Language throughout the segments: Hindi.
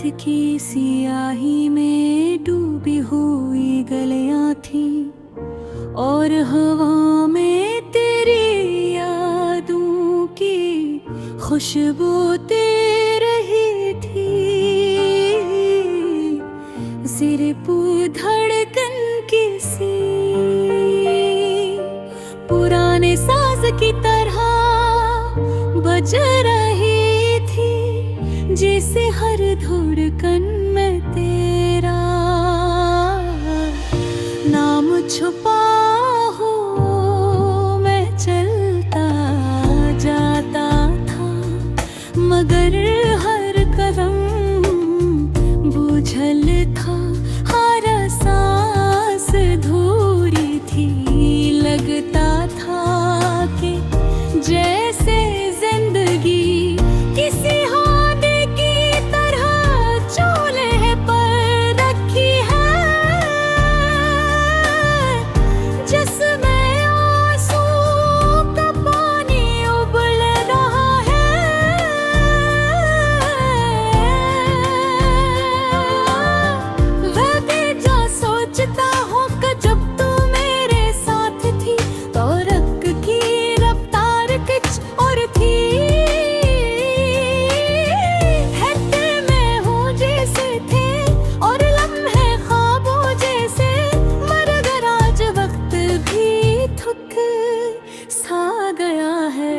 रात की सियाही में डूबी हुई गलियां थी और हवा में तेरी यादों की खुशबू दे रही थी। सिर्फ धड़कन की सी पुराने साज की तरह बज रही थी, जैसे हर धड़कन में तेरा नाम छुपा हो। मैं चलता जाता था मगर हर कदम बूझल था, हर सांस अधूरी थी। लगता था कि जैसे जिंदगी किसी हादे की तरह चूल्हे पर रखी है, जिसमें आंसू का पानी उबल रहा है। वह बेजा सोचता हूँ कि जब तू मेरे साथ थी तो रक की रफ्तार कुछ और थी। हफ्ते में हूँ जैसे थे और लम्हे ख्वाबों जैसे, मगर आज वक्त भी थक सा गया है,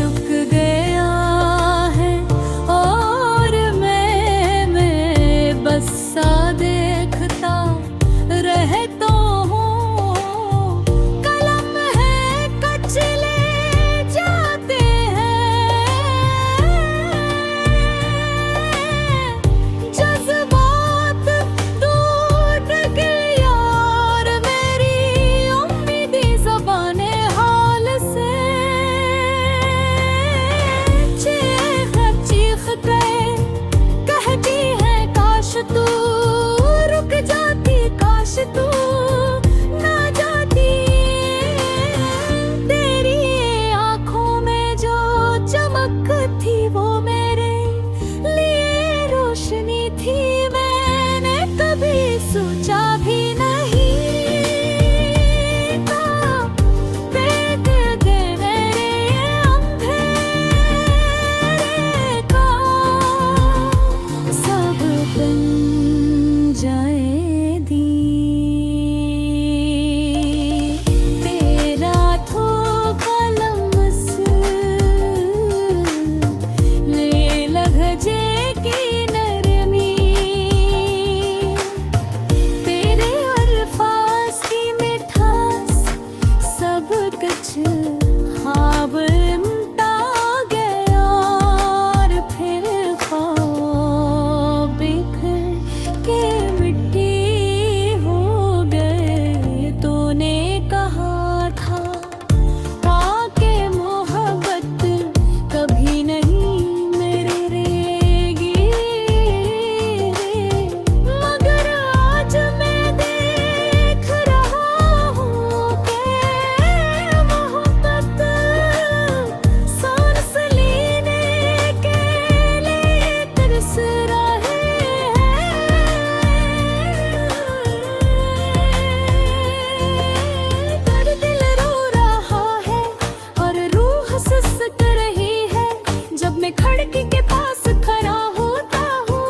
रुक गया है। और मैं बस सा देखता रहता हूँ। कलम है कचले जाते हैं, जज्बात टूट गए यार मेरी उम्मीदी ज़बाने हाल से। चीख गए कहती है काश तू रुक जाती, काश तू ना जाती। तेरी आंखों में जो चमक थी वो मेरे लिए रोशनी थी। मैंने कभी सोचा भी नहीं था भेद दे मेरे अंधेरे का सब बन जाए दी। तेरा थोका लम्स ले लहजे की नरमी, तेरे अल्फाज की मिठास सब कुछ ख्वाब इमटा गया। और फिर ख्वाब बिखर के मिट्टी हो गए। तूने कहा था ताकि मोहब्बत कभी नहीं मेरे रहेगी, मगर आज मैं देख रहा हूँ कि मोहब्बत सांस लेने के लिए तरस रहे हैं। पर दिल रो रहा है और रूह सिसक रही है, जब मैं खिड़की के पास खड़ा होता हूँ।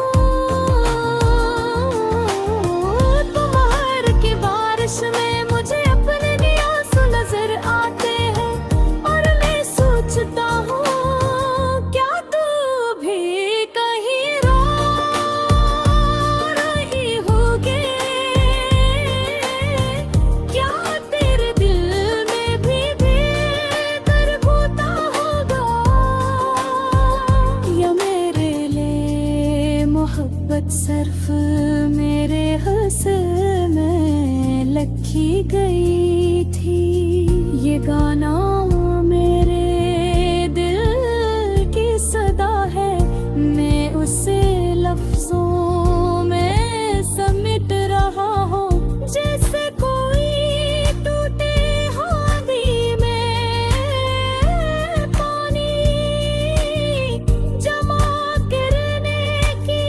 तुम्हार की बारिश में मुझे अपने भी आंसू नजर आते हैं और मैं सोचता हूँ क्या तू भी कहीं रो रही होगी, क्या तेरे दिल में भी बेदर्द होता होगा, या मेरे लिए मोहब्बत सिर्फ मेरे हुस्न में लिखी गई थी। ये गाना मेरे दिल की सदा है, मैं उसे लफ्जों में समेट रहा हूँ। जैसे कोई टूटे हाथी में पानी जमा करने की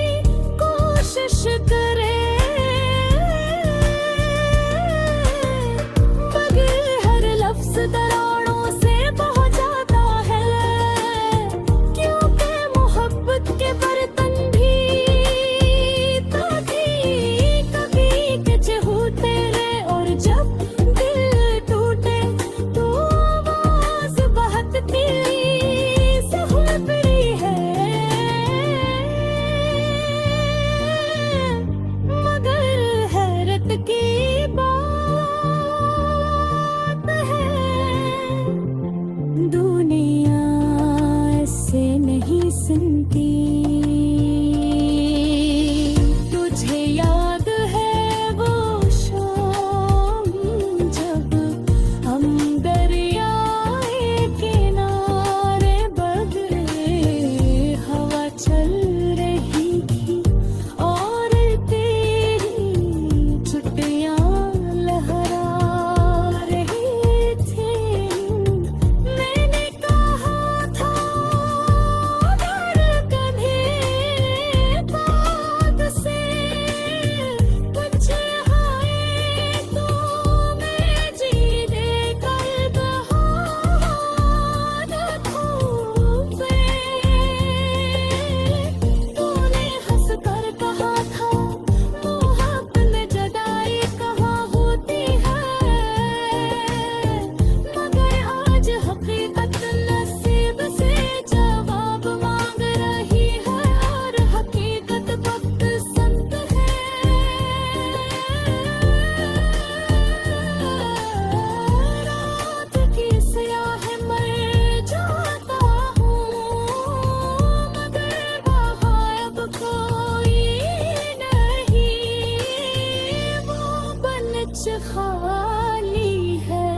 होश खाली है,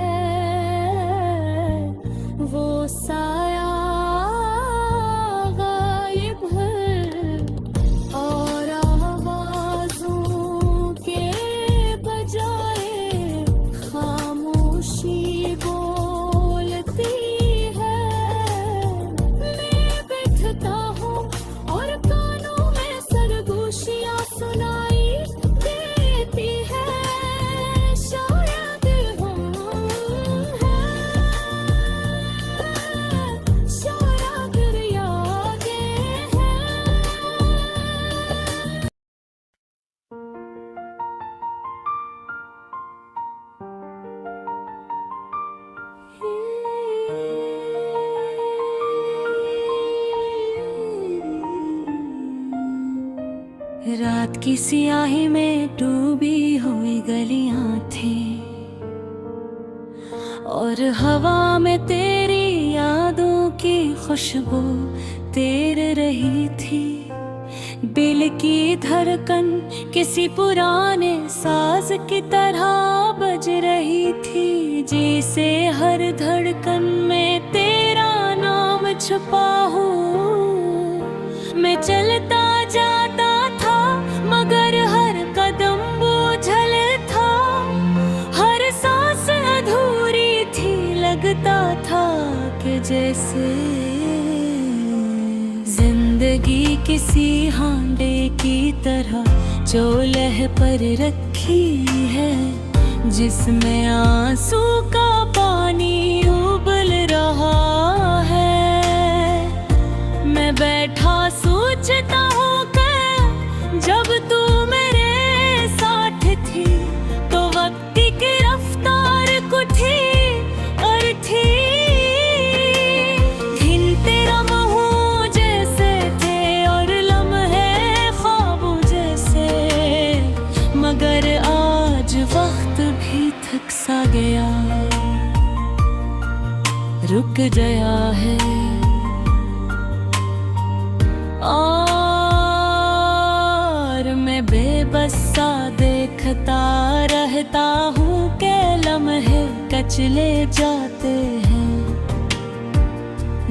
वो साया गायब है और आवाज़ों के बजाय खामोशी बोलती है। मैं बैठता हूँ और कानों में सरगोशियाँ सुनाई देती है। शायद हम हैं, शायद यादें हैं। रात की सियाही में डूबी हुई गलियां थी और हवा में तेरी यादों की खुशबू तैर रही थी। दिल की धड़कन किसी पुराने साज की तरह बज रही थी, जैसे हर धड़कन में तेरा नाम छुपा हो। मैं चलता जाता था मगर हर कदम बोझल था, हर सांस अधूरी थी, लगता था कि जैसे जिंदगी किसी हांडे की तरह जो लह पर रखी है, जिसमें आंसू का पानी उबल रहा है। मैं बैठा सोचता हूँ कि जब तू मेरे साथ थी तो वक्त की रफ्तार कुछ और थी। दिन तेरा महू जैसे थे और लम्हे ख्वाबों जैसे, मगर आज वक्त भी थक सा गया, रुक गया है। और मैं बेबस सा देखता रहता हूँ कि लम्हे कचले जाते हैं,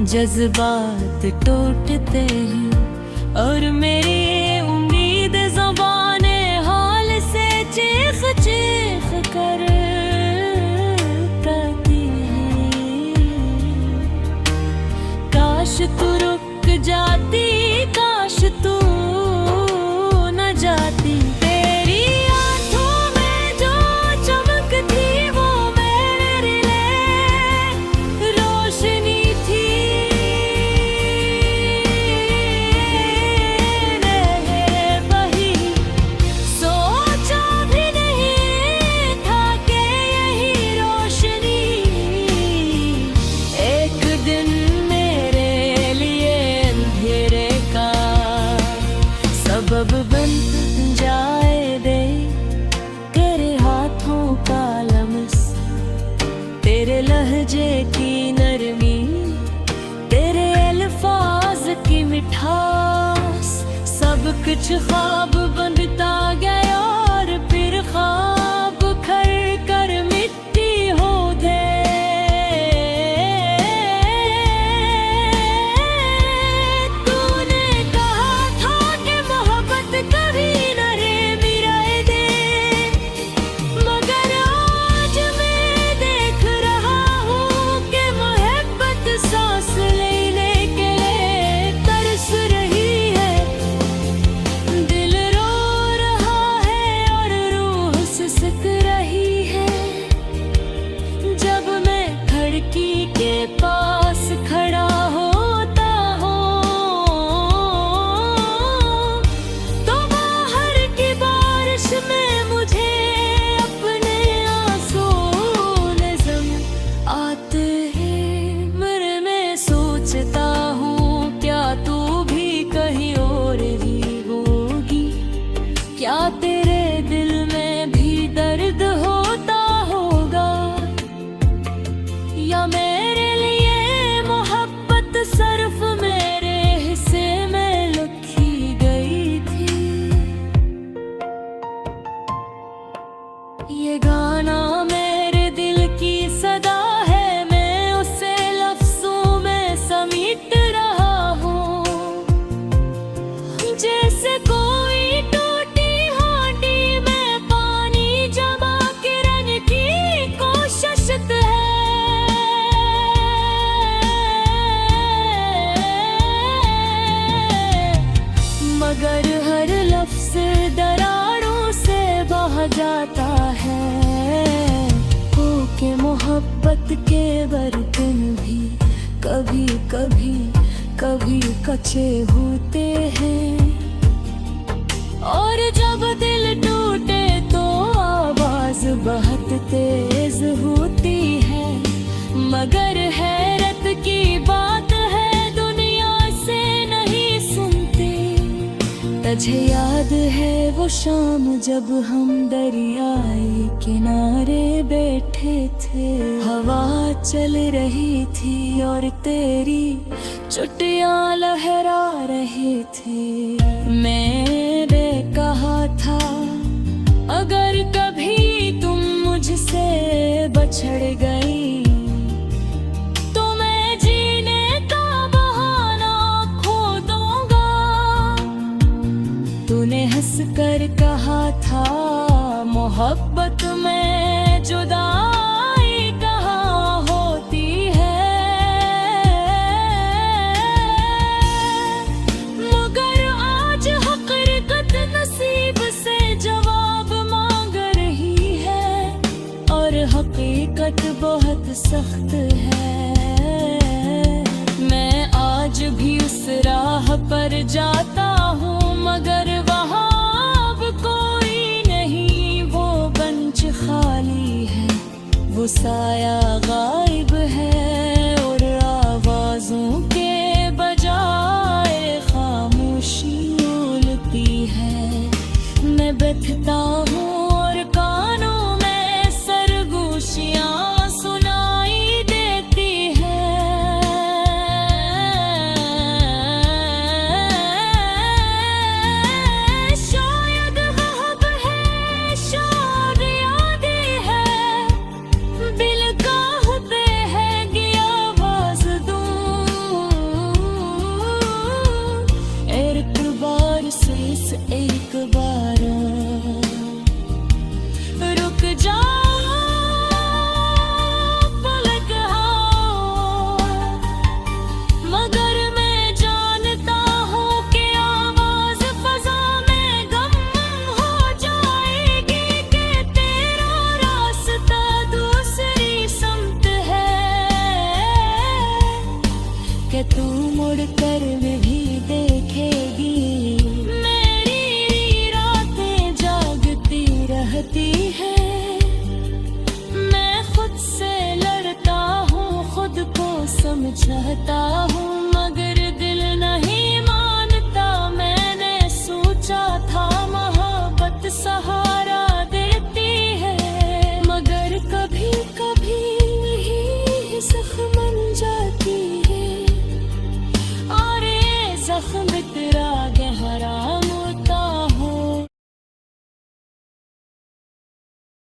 जज्बात टूटते हैं और मेरी उम्मीद ज़बाने हाल से चीख चीख कर कहती है। काश तू रुक जाती, काश तू न जाती। तेरी आंखों में जो चमक थी वो मेरे लिए रोशनी थी। रहे वही सोचा भी नहीं था कि यही रोशनी एक दिन मेरे लिए अंधेरे का सबब बन जाए दे। तेरे हाथों का लम्स, तेरे लहजे की नरमी, तेरे अल्फाज की मिठास, सब कुछ ख्वाब बनता गया और फिर ख्वाब खर कर मिट्टी हो दे। तूने कहा था कि मोहब्बत कभी न रे मिराए दे, मगर आज मैं देख रहा हूँ कि मोहब्बत सांस लेने के लिए तरस रही है। दिल रो रहा ये गाना मेरे दिल की सदा है, मैं उसे लफ्जों में समेट रहा हूँ। जैसे कोई टूटी हांडी में पानी जमा के रंग की कोशिश है। मगर हर लफ्ज दरारों से बह जाता है। हो के मोहब्बत के बर्तन भी कभी कभी कभी कच्चे होते हैं। और जब दिल टूटे तो आवाज बहुत तेज होती है। मगर हैरत की बात है, दुनिया से नहीं सुनती। तुझे याद है वो शाम जब हम दरियाए किनारे बैठे थे। हवा चल रही थी और तेरी चुटियां लहरा रही थी। मैंने कहा था अगर कभी तुम मुझसे बछड़ गई तो मैं जीने का बहाना खो दूंगा। तूने हंस कर कहा था मोहब्बत में जुदाई कहाँ होती है। मगर आज हकीकत नसीब से जवाब मांग रही है। और हकीकत बहुत सख्त है। मैं आज भी उस राह पर जाता हूँ, मगर वहाँ अब कोई नहीं। वो बेंच खाली है, वो साया गायब है। और आवाजों के बजाय खामोशी बोलती है। मैं बैठता हूँ और कानों में सरगोशियाँ सुनाई देती है। शायद वहब है, शायद यादें है। दिल कहते हैं कि आवाज दूं। एक बार से इस एक बार रुक जा पलक हाँ। मगर मैं जानता हूँ कि आवाज फजा में गम हो जाएगी। कि तेरा रास्ता दूसरी समत है। कि तू मुड़ कर भी देखेगी। मेरी रातें जागती रहती है। मैं खुद से लड़ता हूँ, खुद को समझाता हूँ।